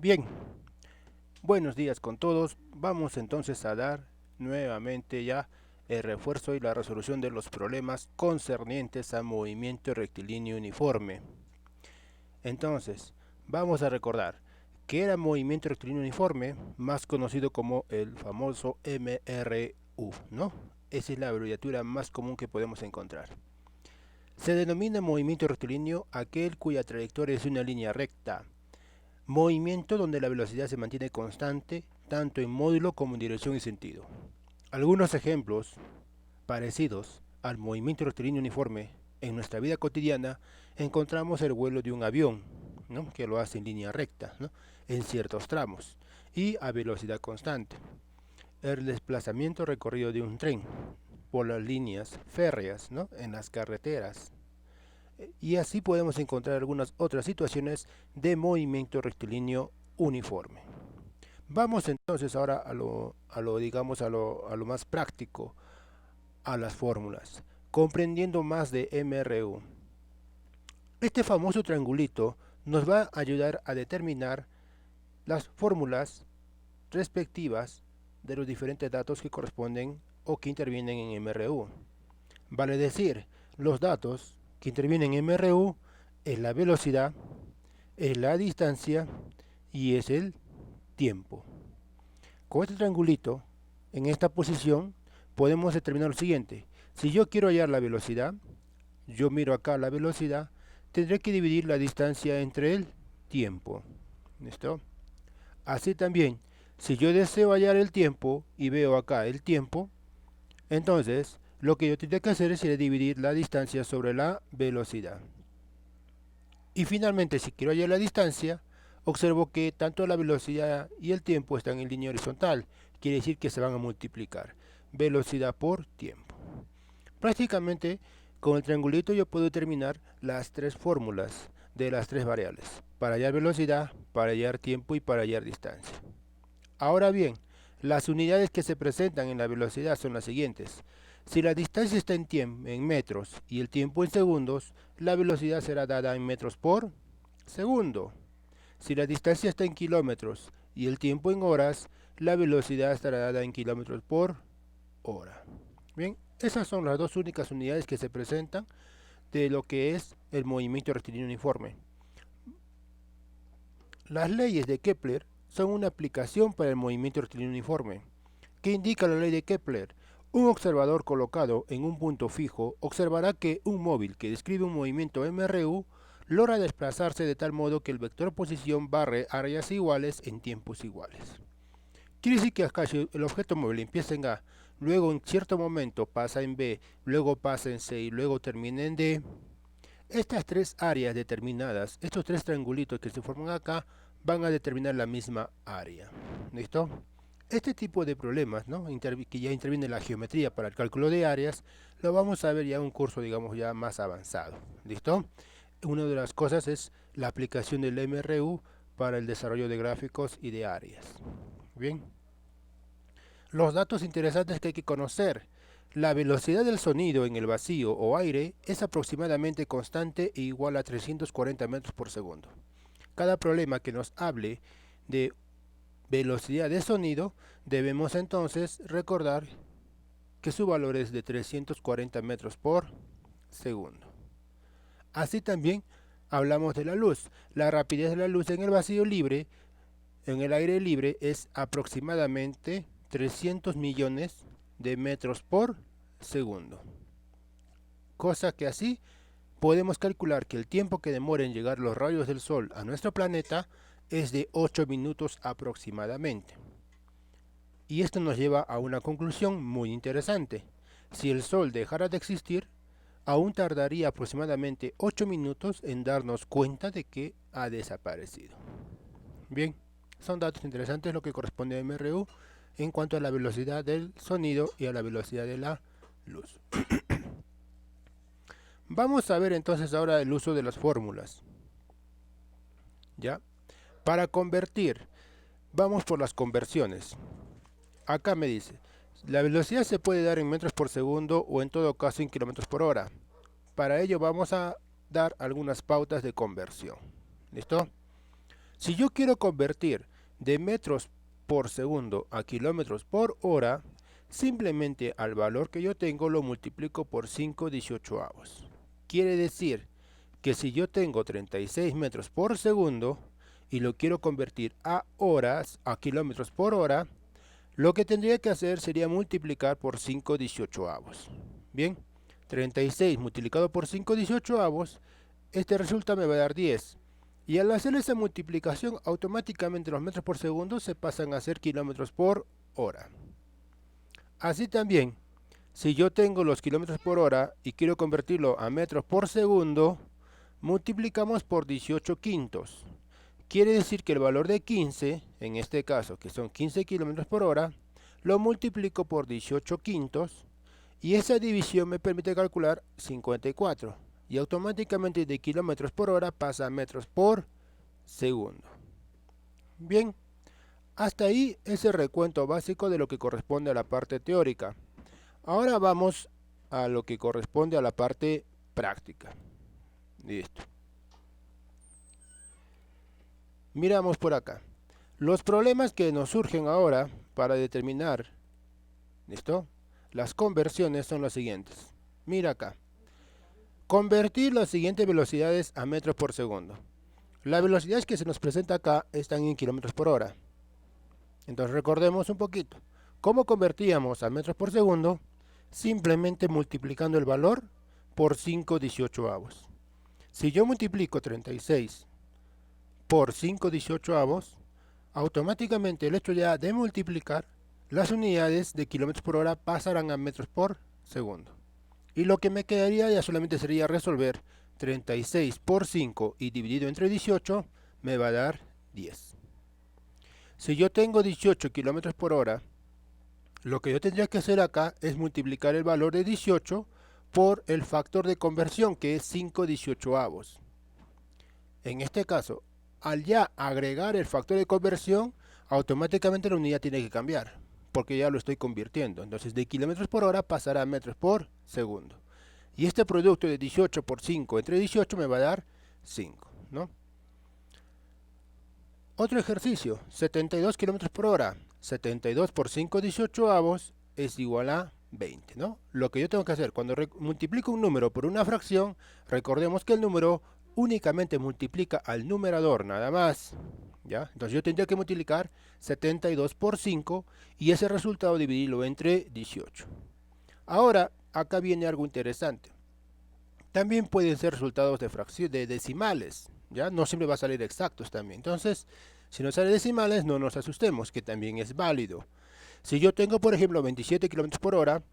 Bien, buenos días con todos. Vamos entonces a dar nuevamente ya el refuerzo y la resolución de los problemas concernientes a movimiento rectilíneo uniforme. Entonces, vamos a recordar que era movimiento rectilíneo uniforme, más conocido como el famoso MRU, ¿no? Esa es la abreviatura más común que podemos encontrar. Se denomina movimiento rectilíneo aquel cuya trayectoria es una línea recta. Movimiento donde la velocidad se mantiene constante tanto en módulo como en dirección y sentido. Algunos ejemplos parecidos al movimiento rectilíneo uniforme en nuestra vida cotidiana encontramos el vuelo de un avión, ¿no? Que lo hace en línea recta, ¿no? En ciertos tramos y a velocidad constante. El desplazamiento recorrido de un tren por las líneas férreas, ¿no? En las carreteras. Y así podemos encontrar algunas otras situaciones de movimiento rectilíneo uniforme. Vamos entonces ahora a lo más práctico, a las fórmulas, comprendiendo más de MRU. Este famoso triangulito nos va a ayudar a determinar las fórmulas respectivas de los diferentes datos que corresponden o que intervienen en MRU. Vale decir, los datos que intervienen en MRU es la velocidad, es la distancia y es el tiempo. Con este triangulito, en esta posición, podemos determinar lo siguiente. Si yo quiero hallar la velocidad, yo miro acá la velocidad, tendré que dividir la distancia entre el tiempo. ¿Listo? Así también, si yo deseo hallar el tiempo y veo acá el tiempo, entonces lo que yo tendría que hacer es dividir la distancia sobre la velocidad. Y finalmente, si quiero hallar la distancia, observo que tanto la velocidad y el tiempo están en línea horizontal. Quiere decir que se van a multiplicar. Velocidad por tiempo. Prácticamente, con el triangulito yo puedo determinar las tres fórmulas de las tres variables. Para hallar velocidad, para hallar tiempo y para hallar distancia. Ahora bien, las unidades que se presentan en la velocidad son las siguientes. Si la distancia está en metros y el tiempo en segundos, la velocidad será dada en metros por segundo. Si la distancia está en kilómetros y el tiempo en horas, la velocidad estará dada en kilómetros por hora. Bien, esas son las dos únicas unidades que se presentan de lo que es el movimiento rectilíneo uniforme. Las leyes de Kepler son una aplicación para el movimiento rectilíneo uniforme. ¿Qué indica la ley de Kepler? Un observador colocado en un punto fijo observará que un móvil que describe un movimiento MRU logra desplazarse de tal modo que el vector posición barre áreas iguales en tiempos iguales. Quiere decir que acá si el objeto móvil empieza en A, luego en cierto momento pasa en B, luego pasa en C y luego termina en D, estas tres áreas determinadas, estos tres triangulitos que se forman acá, van a determinar la misma área. ¿Listo? Este tipo de problemas, ¿no? Que ya interviene la geometría para el cálculo de áreas, lo vamos a ver ya en un curso, digamos, ya más avanzado. ¿Listo? Una de las cosas es la aplicación del MRU para el desarrollo de gráficos y de áreas. Bien. Los datos interesantes que hay que conocer. La velocidad del sonido en el vacío o aire es aproximadamente constante e igual a 340 metros por segundo. Cada problema que nos hable de velocidad de sonido, debemos entonces recordar que su valor es de 340 metros por segundo. Así también hablamos de la luz. La rapidez de la luz en el vacío libre, en el aire libre, es aproximadamente 300 millones de metros por segundo. Cosa que así podemos calcular que el tiempo que demora en llegar los rayos del Sol a nuestro planeta es de 8 minutos aproximadamente. Y esto nos lleva a una conclusión muy interesante. Si el Sol dejara de existir, aún tardaría aproximadamente 8 minutos en darnos cuenta de que ha desaparecido. Bien, son datos interesantes lo que corresponde a MRU en cuanto a la velocidad del sonido y a la velocidad de la luz. Vamos a ver entonces ahora el uso de las fórmulas. ¿Ya? Para convertir, vamos por las conversiones. Acá me dice, la velocidad se puede dar en metros por segundo o en todo caso en kilómetros por hora. Para ello vamos a dar algunas pautas de conversión. ¿Listo? Si yo quiero convertir de metros por segundo a kilómetros por hora, simplemente al valor que yo tengo lo multiplico por 5/18. Quiere decir que si yo tengo 36 metros por segundo y lo quiero convertir a horas, a kilómetros por hora, lo que tendría que hacer sería multiplicar por 5/18. Bien, 36 multiplicado por 5/18, este resultado me va a dar 10. Y al hacer esa multiplicación, automáticamente los metros por segundo se pasan a ser kilómetros por hora. Así también, si yo tengo los kilómetros por hora y quiero convertirlo a metros por segundo, multiplicamos por 18 quintos. Quiere decir que el valor de 15, en este caso que son 15 kilómetros por hora, lo multiplico por 18 quintos y esa división me permite calcular 54 y automáticamente de kilómetros por hora pasa a metros por segundo. Bien, hasta ahí es el recuento básico de lo que corresponde a la parte teórica. Ahora vamos a lo que corresponde a la parte práctica. Listo. Miramos por acá. Los problemas que nos surgen ahora para determinar, ¿listo?, las conversiones son los siguientes. Mira acá. Convertir las siguientes velocidades a metros por segundo. Las velocidades que se nos presenta acá están en kilómetros por hora. Entonces recordemos un poquito. ¿Cómo convertíamos a metros por segundo? Simplemente multiplicando el valor por 5/18. Si yo multiplico 36 por 5/18, automáticamente el hecho ya de multiplicar, las unidades de kilómetros por hora pasarán a metros por segundo. Y lo que me quedaría ya solamente sería resolver 36 por 5 y dividido entre 18 me va a dar 10. Si yo tengo 18 kilómetros por hora, lo que yo tendría que hacer acá es multiplicar el valor de 18 por el factor de conversión, que es 5/18. En este caso, al ya agregar el factor de conversión, automáticamente la unidad tiene que cambiar, porque ya lo estoy convirtiendo. Entonces de kilómetros por hora pasará a metros por segundo. Y este producto de 18 por 5 entre 18 me va a dar 5, ¿no? Otro ejercicio, 72 kilómetros por hora. 72 por 5/18 es igual a 20, ¿no? Lo que yo tengo que hacer cuando multiplico un número por una fracción, recordemos que el número únicamente multiplica al numerador nada más, ¿ya? Entonces yo tendría que multiplicar 72 por 5 y ese resultado dividirlo entre 18. Ahora, acá viene algo interesante. También pueden ser resultados de fracción, de decimales, ¿ya? No siempre va a salir exactos también. Entonces, si nos sale decimales, no nos asustemos, que también es válido. Si yo tengo, por ejemplo, 27 kilómetros por hora,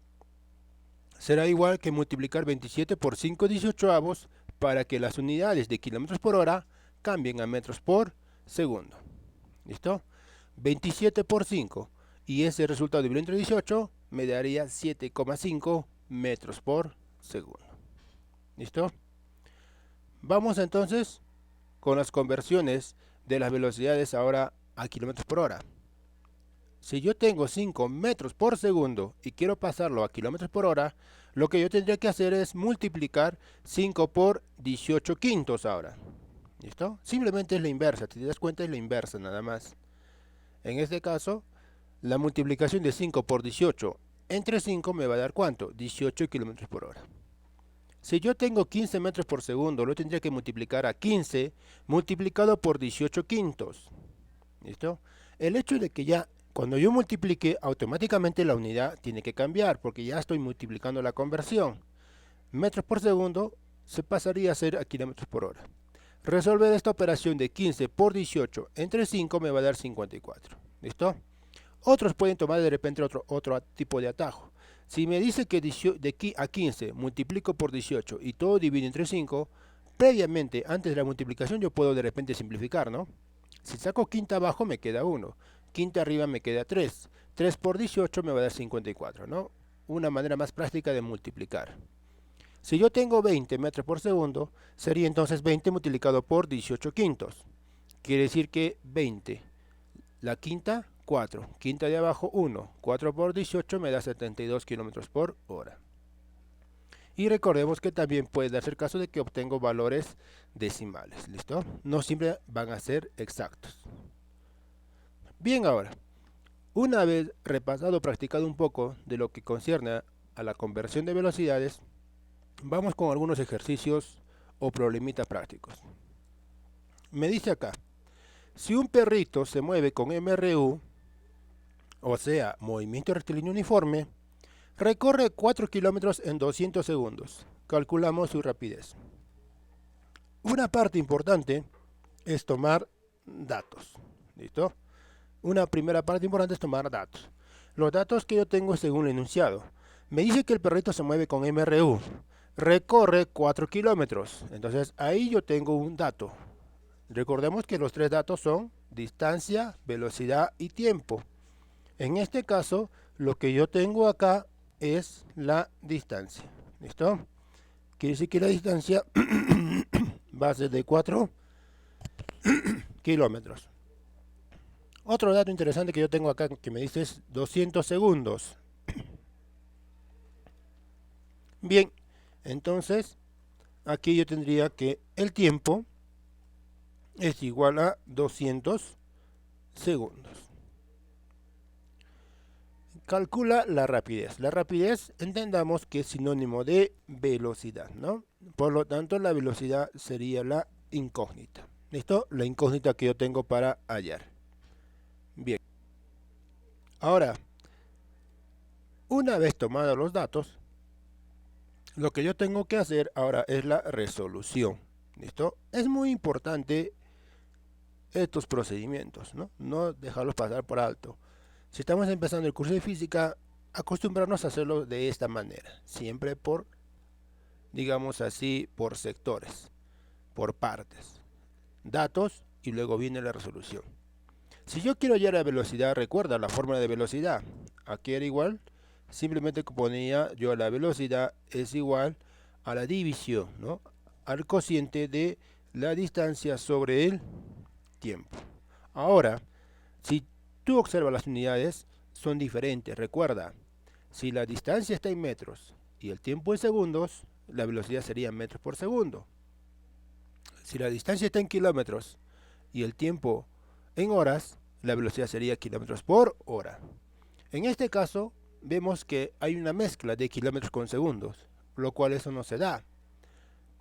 será igual que multiplicar 27 por 5/18 para que las unidades de kilómetros por hora cambien a metros por segundo. ¿Listo? 27 por 5 y ese resultado dividido entre 18 me daría 7,5 metros por segundo. ¿Listo? Vamos entonces con las conversiones de las velocidades ahora a kilómetros por hora. Si yo tengo 5 metros por segundo y quiero pasarlo a kilómetros por hora, lo que yo tendría que hacer es multiplicar 5 por 18 quintos ahora. ¿Listo? Simplemente es la inversa, si te das cuenta es la inversa nada más. En este caso, la multiplicación de 5 por 18 entre 5 me va a dar ¿cuánto? 18 kilómetros por hora. Si yo tengo 15 metros por segundo, lo tendría que multiplicar a 15 multiplicado por 18 quintos. ¿Listo? El hecho de que ya cuando yo multiplique, automáticamente la unidad tiene que cambiar, porque ya estoy multiplicando la conversión. Metros por segundo se pasaría a ser a kilómetros por hora. Resolver esta operación de 15 por 18 entre 5 me va a dar 54. ¿Listo? Otros pueden tomar de repente otro tipo de atajo. Si me dice que de aquí a 15 multiplico por 18 y todo divide entre 5, previamente, antes de la multiplicación, yo puedo de repente simplificar, ¿no? Si saco quinta abajo me queda 1, quinta arriba me queda 3. 3 por 18 me va a dar 54, ¿no? Una manera más práctica de multiplicar. Si yo tengo 20 metros por segundo, sería entonces 20 multiplicado por 18 quintos. Quiere decir que 20, la quinta, 4, quinta de abajo 1, 4 por 18 me da 72 kilómetros por hora. Y recordemos que también puede darse el caso de que obtengo valores decimales, ¿listo? No siempre van a ser exactos. Bien, ahora, una vez repasado o practicado un poco de lo que concierne a la conversión de velocidades, vamos con algunos ejercicios o problemitas prácticos. Me dice acá, si un perrito se mueve con MRU, o sea, movimiento rectilíneo uniforme, recorre 4 kilómetros en 200 segundos. Calculamos su rapidez. Una parte importante es tomar datos. ¿Listo? Una primera parte importante es tomar datos. Los datos que yo tengo según el enunciado. Me dice que el perrito se mueve con MRU. Recorre 4 kilómetros. Entonces ahí yo tengo un dato. Recordemos que los tres datos son distancia, velocidad y tiempo. En este caso, lo que yo tengo acá es la distancia. ¿Listo? Quiere decir que la distancia va a ser de 4 kilómetros. Otro dato interesante que yo tengo acá que me dice es 200 segundos. Bien, entonces aquí yo tendría que el tiempo es igual a 200 segundos. Calcula la rapidez. La rapidez entendamos que es sinónimo de velocidad, ¿no? Por lo tanto, la velocidad sería la incógnita. ¿Listo? La incógnita que yo tengo para hallar. Bien. Ahora, una vez tomados los datos, lo que yo tengo que hacer ahora es la resolución. ¿Listo? Es muy importante estos procedimientos, ¿no? No dejarlos pasar por alto. Si estamos empezando el curso de física, acostumbrarnos a hacerlo de esta manera, siempre por, digamos así, por sectores, por partes, datos y luego viene la resolución. Si yo quiero hallar la velocidad, recuerda la fórmula de velocidad, aquí era igual, simplemente ponía yo la velocidad es igual a la división, ¿no? Al cociente de la distancia sobre el tiempo. Ahora, si tú observas las unidades, son diferentes. Recuerda, si la distancia está en metros y el tiempo en segundos, la velocidad sería metros por segundo. Si la distancia está en kilómetros y el tiempo en horas, la velocidad sería kilómetros por hora. En este caso, vemos que hay una mezcla de kilómetros con segundos, lo cual eso no se da.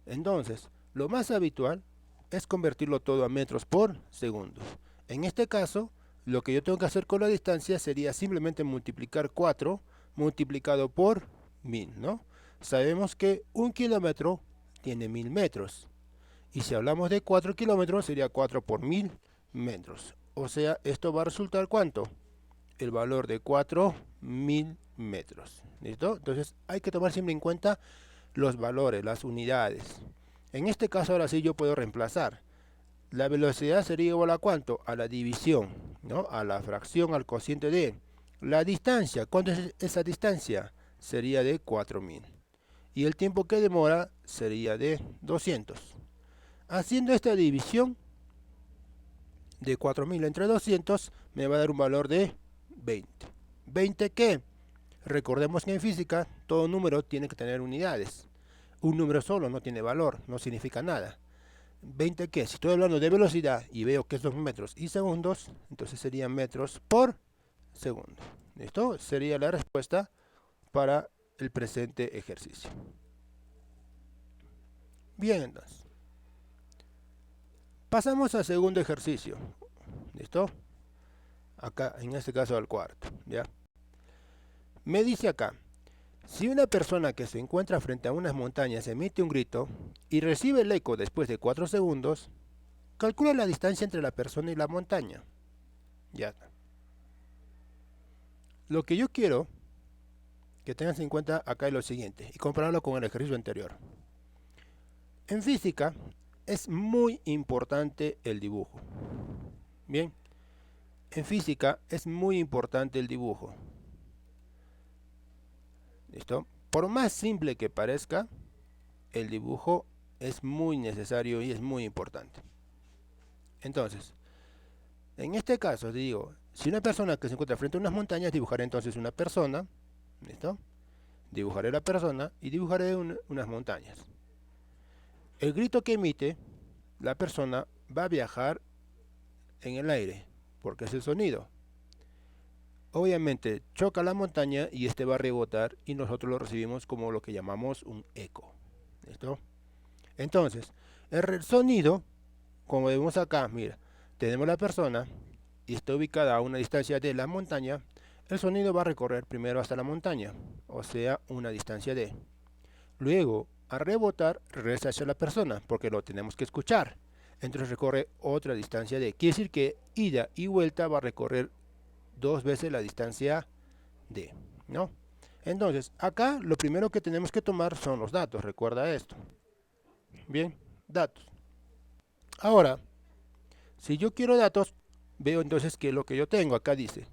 Entonces, lo más habitual es convertirlo todo a metros por segundo. En este caso, lo que yo tengo que hacer con la distancia sería simplemente multiplicar 4 multiplicado por 1000, ¿no? Sabemos que un kilómetro tiene 1000 metros. Y si hablamos de 4 kilómetros, sería 4 por 1000 metros. O sea, esto va a resultar ¿cuánto? El valor de 4000 metros. ¿Listo? Entonces hay que tomar siempre en cuenta los valores, las unidades. En este caso ahora sí yo puedo reemplazar. La velocidad sería igual a ¿cuánto? A la división, ¿no? A la fracción, al cociente de. La distancia, ¿cuánto es esa distancia? Sería de 4000. Y el tiempo que demora sería de 200. Haciendo esta división de 4000 entre 200 me va a dar un valor de 20. ¿20 qué? Recordemos que en física todo número tiene que tener unidades. Un número solo no tiene valor, no significa nada. 20 qué? Si estoy hablando de velocidad y veo que son metros y segundos, entonces serían metros por segundo. ¿Listo? Sería la respuesta para el presente ejercicio. Bien, entonces. Pasamos al segundo ejercicio. ¿Listo? Acá, en este caso al cuarto. ¿Ya? Me dice acá, si una persona que se encuentra frente a unas montañas emite un grito y recibe el eco después de 4 segundos, calcula la distancia entre la persona y la montaña. Ya. Lo que yo quiero que tengas en cuenta acá es lo siguiente, y compararlo con el ejercicio anterior. En física es muy importante el dibujo. Bien, en física es muy importante el dibujo. ¿Listo? Por más simple que parezca, el dibujo es muy necesario y es muy importante. Entonces, en este caso, digo, si una persona que se encuentra frente a unas montañas, dibujaré entonces una persona, ¿listo? dibujaré la persona y dibujaré unas montañas. El grito que emite la persona va a viajar en el aire, porque es el sonido. Obviamente choca la montaña y este va a rebotar y nosotros lo recibimos como lo que llamamos un eco. ¿Listo? Entonces, el sonido, como vemos acá, mira, tenemos la persona y está ubicada a una distancia de la montaña. El sonido va a recorrer primero hasta la montaña, o sea, una distancia de. Luego, a rebotar, regresa hacia la persona, porque lo tenemos que escuchar. Entonces recorre otra distancia de. Quiere decir que ida y vuelta va a recorrer 2 veces la distancia de, ¿no? Entonces, acá lo primero que tenemos que tomar son los datos, recuerda esto. Bien, datos. Ahora, si yo quiero datos, veo entonces que lo que yo tengo acá dice,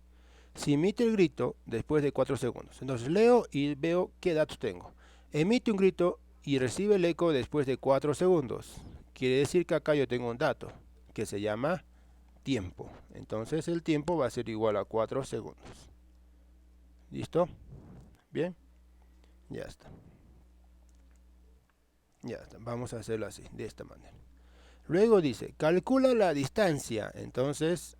si emite el grito después de 4 segundos. Entonces leo y veo qué datos tengo. Emite un grito y recibe el eco después de 4 segundos. Quiere decir que acá yo tengo un dato que se llama tiempo. Entonces el tiempo va a ser igual a 4 segundos. ¿Listo? Bien. Ya está. Ya está. Vamos a hacerlo así, de esta manera. Luego dice, calcula la distancia. Entonces,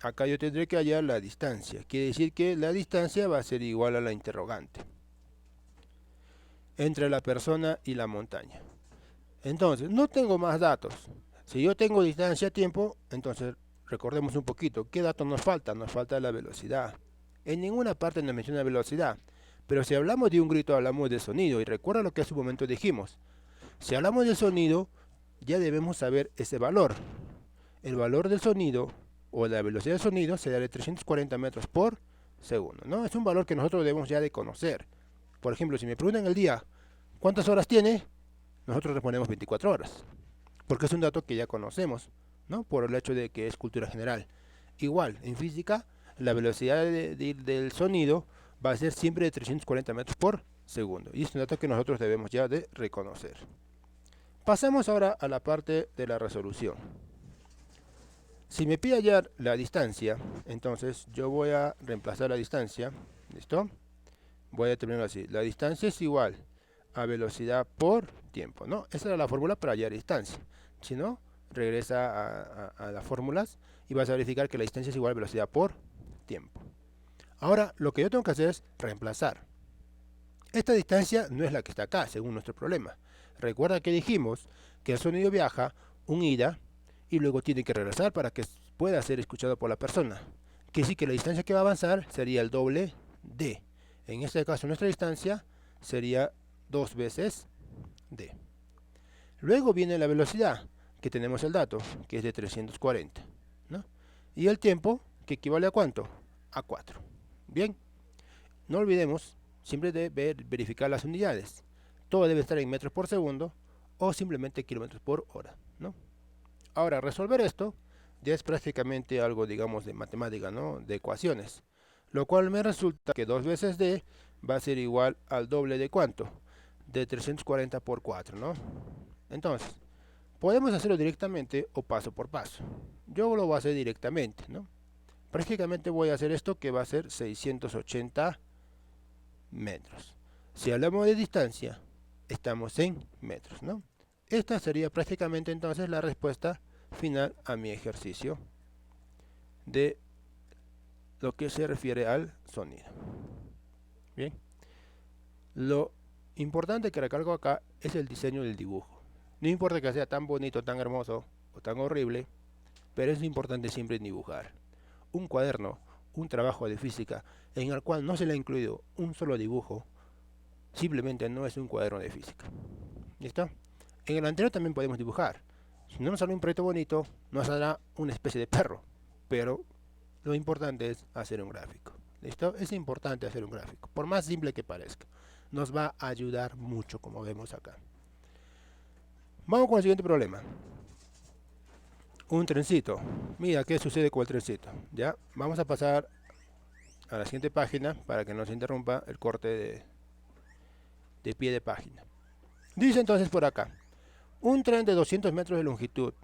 acá yo tendré que hallar la distancia. Quiere decir que la distancia va a ser igual a la interrogante entre la persona y la montaña. Entonces, no tengo más datos. Si yo tengo distancia, tiempo, entonces recordemos un poquito. ¿Qué datos nos falta? Nos falta la velocidad. En ninguna parte nos menciona velocidad. Pero si hablamos de un grito, hablamos de sonido. Y recuerda lo que hace un momento dijimos. Si hablamos de sonido, ya debemos saber ese valor. El valor del sonido o la velocidad del sonido será de 340 metros por segundo, ¿no? Es un valor que nosotros debemos ya de conocer. Por ejemplo, si me preguntan el día, ¿cuántas horas tiene? Nosotros respondemos 24 horas, porque es un dato que ya conocemos, ¿no? Por el hecho de que es cultura general. Igual, en física, la velocidad del sonido va a ser siempre de 340 metros por segundo, y es un dato que nosotros debemos ya de reconocer. Pasamos ahora a la parte de la resolución. Si me pide hallar la distancia, entonces yo voy a reemplazar la distancia, ¿listo? Voy a determinarlo así, la distancia es igual a velocidad por tiempo, ¿no? Esa era la fórmula para hallar distancia. Si no, regresa a las fórmulas y vas a verificar que la distancia es igual a velocidad por tiempo. Ahora, lo que yo tengo que hacer es reemplazar. Esta distancia no es la que está acá, según nuestro problema. Recuerda que dijimos que el sonido viaja un ida y luego tiene que regresar para que pueda ser escuchado por la persona. Que sí que la distancia que va a avanzar sería el doble de. En este caso nuestra distancia sería 2 veces d. Luego viene la velocidad, que tenemos el dato, que es de 340, ¿no? Y el tiempo, que equivale a ¿cuánto? A 4. Bien, no olvidemos siempre de verificar las unidades. Todo debe estar en metros por segundo o simplemente kilómetros por hora, ¿no? Ahora, resolver esto ya es prácticamente algo, digamos, de matemática, ¿no? De ecuaciones. Lo cual me resulta que 2 veces d va a ser igual al doble de ¿cuánto? De 340 por 4, ¿no? Entonces, podemos hacerlo directamente o paso por paso. Yo lo voy a hacer directamente, ¿no? Prácticamente voy a hacer esto que va a ser 680 metros. Si hablamos de distancia, estamos en metros, ¿no? Esta sería prácticamente entonces la respuesta final a mi ejercicio de lo que se refiere al sonido. Bien. Lo importante que recalco acá es el diseño del dibujo. No importa que sea tan bonito, tan hermoso o tan horrible, pero es importante siempre dibujar. Un cuaderno, un trabajo de física en el cual no se le ha incluido un solo dibujo, simplemente no es un cuaderno de física. ¿Listo? En el anterior también podemos dibujar. Si no nos sale un proyecto bonito, nos saldrá una especie de perro. Pero lo importante es hacer un gráfico. ¿Listo? Es importante hacer un gráfico, por más simple que parezca. Nos va a ayudar mucho, como vemos acá. Vamos con el siguiente problema. Un trencito. Mira qué sucede con el trencito. Ya, vamos a pasar a la siguiente página para que no se interrumpa el corte de pie de página. Dice entonces por acá, un tren de 200 metros de longitud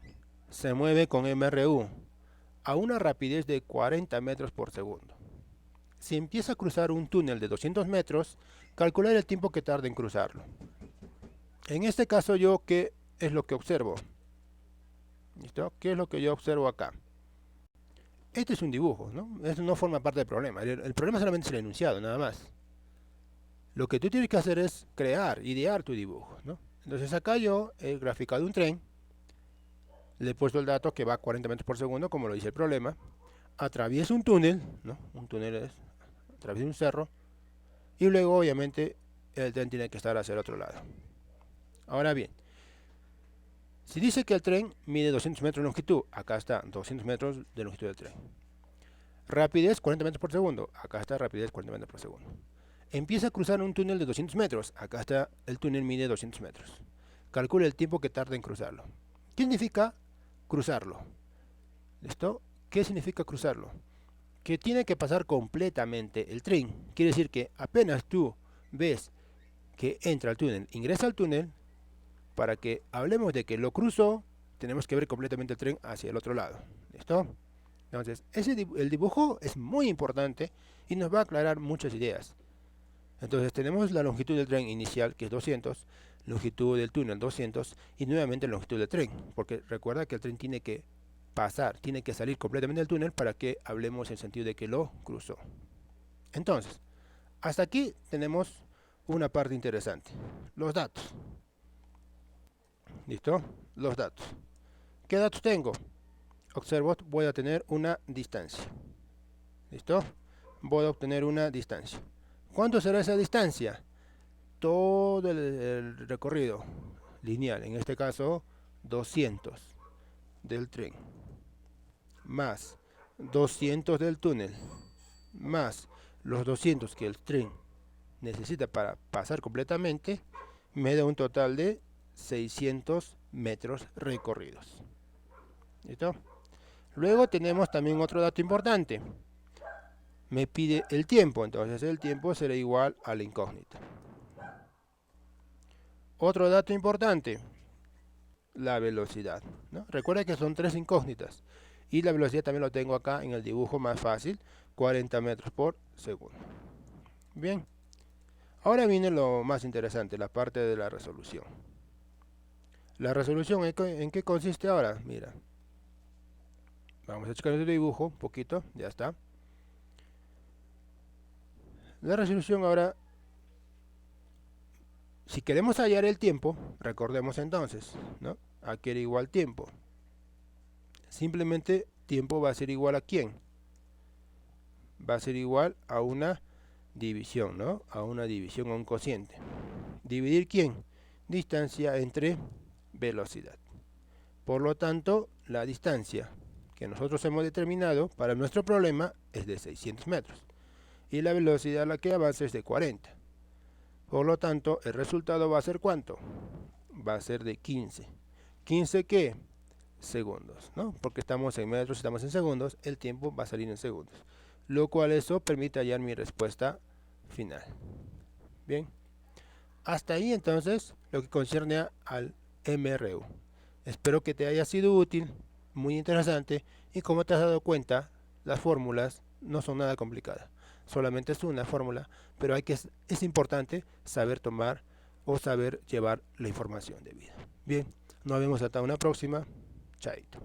se mueve con MRU a una rapidez de 40 metros por segundo. si empieza a cruzar un túnel de 200 metros, calcular el tiempo que tarda en cruzarlo. En este caso yo, ¿qué es lo que observo? ¿Listo? ¿Qué es lo que yo observo acá? Este es un dibujo, ¿no? Eso no forma parte del problema. El problema solamente es el enunciado, nada más. Lo que tú tienes que hacer es crear, idear tu dibujo, ¿no? Entonces acá yo he graficado un tren, le he puesto el dato que va a 40 metros por segundo, como lo dice el problema, atraviesa un túnel, ¿no? Un túnel es, atraviesa un cerro, y luego obviamente el tren tiene que estar hacia el otro lado. Ahora bien, si dice que el tren mide 200 metros de longitud, acá está 200 metros de longitud del tren. Rapidez 40 metros por segundo, acá está rapidez 40 metros por segundo. Empieza a cruzar un túnel de 200 metros, acá está el túnel mide 200 metros. Calcula el tiempo que tarda en cruzarlo. ¿Qué significa cruzarlo? ¿Listo? ¿Qué significa cruzarlo? Que tiene que pasar completamente el tren. Quiere decir que apenas tú ves que entra al túnel, ingresa al túnel, para que hablemos de que lo cruzó, tenemos que ver completamente el tren hacia el otro lado. ¿Listo? Entonces, el dibujo es muy importante y nos va a aclarar muchas ideas. Entonces tenemos la longitud del tren inicial, que es 200, longitud del túnel 200 y nuevamente la longitud del tren, porque recuerda que el tren tiene que pasar, tiene que salir completamente del túnel para que hablemos en el sentido de que lo cruzó. Entonces, hasta aquí tenemos una parte interesante, los datos. ¿Listo? Los datos. ¿Qué datos tengo? Observo, voy a tener una distancia. ¿Listo? Voy a obtener una distancia. ¿Cuánto será esa distancia? Todo el recorrido lineal, en este caso 200 del tren, más 200 del túnel, más los 200 que el tren necesita para pasar completamente, me da un total de 600 metros recorridos. ¿Listo? Luego tenemos también otro dato importante. Me pide el tiempo, entonces el tiempo será igual a la incógnita. Otro dato importante, la velocidad, ¿no? Recuerda que son tres incógnitas y la velocidad también lo tengo acá en el dibujo más fácil, 40 metros por segundo. Bien, ahora viene lo más interesante, la parte de la resolución. La resolución, ¿en qué consiste ahora? Mira, vamos a checar el dibujo un poquito, ya está. La resolución ahora, si queremos hallar el tiempo, recordemos entonces, ¿no? Aquí era igual tiempo. Simplemente tiempo va a ser igual a ¿quién? Va a ser igual a una división, ¿no? A una división, a un cociente. ¿Dividir quién? Distancia entre velocidad. Por lo tanto, la distancia que nosotros hemos determinado para nuestro problema es de 600 metros. Y la velocidad a la que avanza es de 40. Por lo tanto, el resultado va a ser ¿cuánto? Va a ser de 15. ¿15 qué? Segundos, ¿no? Porque estamos en metros, estamos en segundos, el tiempo va a salir en segundos. Lo cual eso permite hallar mi respuesta final. Bien. Hasta ahí entonces lo que concierne al MRU. Espero que te haya sido útil, muy interesante, y como te has dado cuenta, las fórmulas no son nada complicadas. Solamente es una fórmula, pero es importante saber tomar o saber llevar la información debida. Bien, nos vemos hasta una próxima. Chaito.